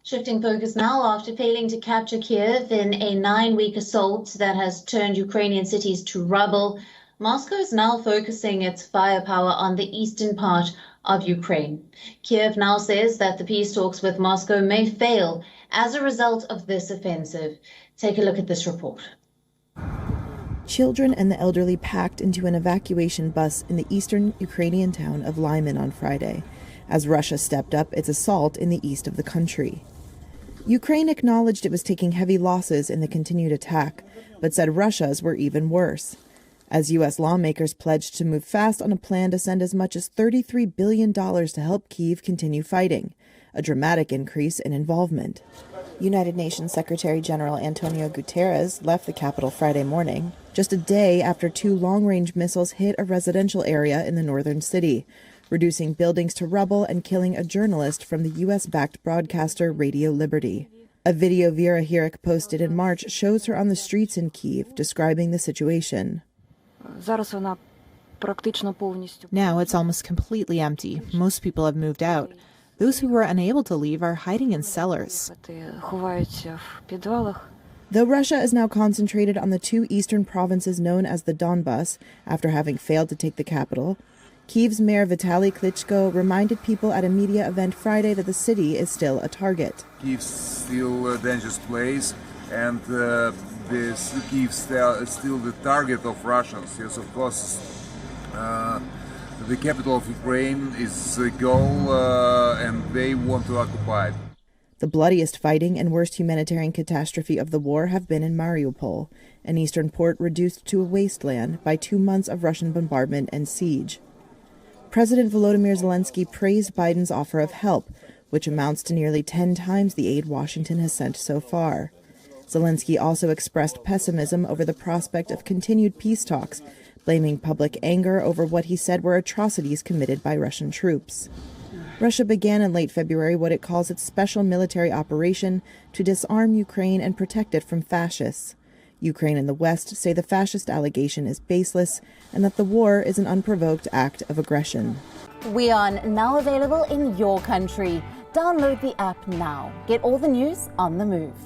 Shifting focus now, after failing to capture Kyiv in a 9-week assault that has turned Ukrainian cities to rubble, Moscow is now focusing its firepower on the eastern part of Ukraine. Kyiv now says that the peace talks with Moscow may fail as a result of this offensive. Take a look at this report. Children and the elderly packed into an evacuation bus in the eastern Ukrainian town of Lyman on Friday, as Russia stepped up its assault in the east of the country. Ukraine acknowledged it was taking heavy losses in the continued attack, but said Russia's were even worse, as U.S. lawmakers pledged to move fast on a plan to send as much as $33 billion to help Kyiv continue fighting, a dramatic increase in involvement. United Nations Secretary General Antonio Guterres left the capital Friday morning, just a day after 2 long-range missiles hit a residential area in the northern city, reducing buildings to rubble and killing a journalist from the U.S.-backed broadcaster Radio Liberty. A video Vera Hirik posted in March shows her on the streets in Kyiv describing the situation. Now it's almost completely empty. Most people have moved out. Those who were unable to leave are hiding in cellars. Though Russia is now concentrated on the 2 eastern provinces known as the Donbas, after having failed to take the capital, Kyiv's mayor Vitaly Klitschko reminded people at a media event Friday that the city is still a target. Kyiv's still a dangerous place, and Kyiv is still the target of Russians. Yes, of course, the capital of Ukraine is a goal, and they want to occupy it. The bloodiest fighting and worst humanitarian catastrophe of the war have been in Mariupol, an eastern port reduced to a wasteland by 2 months of Russian bombardment and siege. President Volodymyr Zelensky praised Biden's offer of help, which amounts to nearly 10 times the aid Washington has sent so far. Zelensky also expressed pessimism over the prospect of continued peace talks, blaming public anger over what he said were atrocities committed by Russian troops. Russia began in late February what it calls its special military operation to disarm Ukraine and protect it from fascists. Ukraine and the West say the fascist allegation is baseless and that the war is an unprovoked act of aggression. WION, now available in your country. Download the app now. Get all the news on the move.